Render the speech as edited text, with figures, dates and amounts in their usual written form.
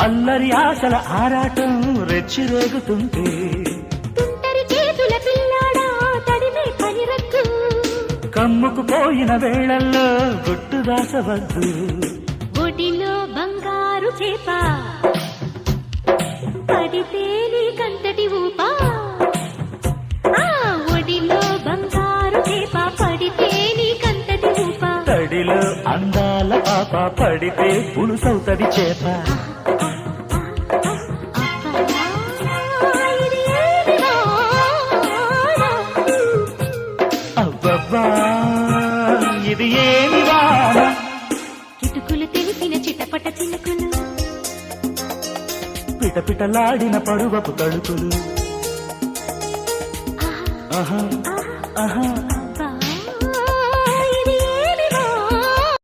అల్లరి ఆశల ఆరాటం రెచ్చిరేగుతుంటే తుంటరి చేతుల పిల్లాడా తడిమే పనిరద్దు కమ్ముకు పోయిన వేళల్లో గుట్టు దాసవద్దు ఒడిలో బంగారు చేప పడితే నీకంతటి ఊపా ఒడిలో బంగారు చేప పడితే నీకంతటి ఊపా తడిలో అందాల పాప పడితే పులుసవుతది చేప అబ్బబ్బా ఇది ఏమి వాన కిటుకులు తెలిసిన చిటపట చినుకులు పిటపిటలాడిన పరువపు తడుకులు ఆహా ఆహా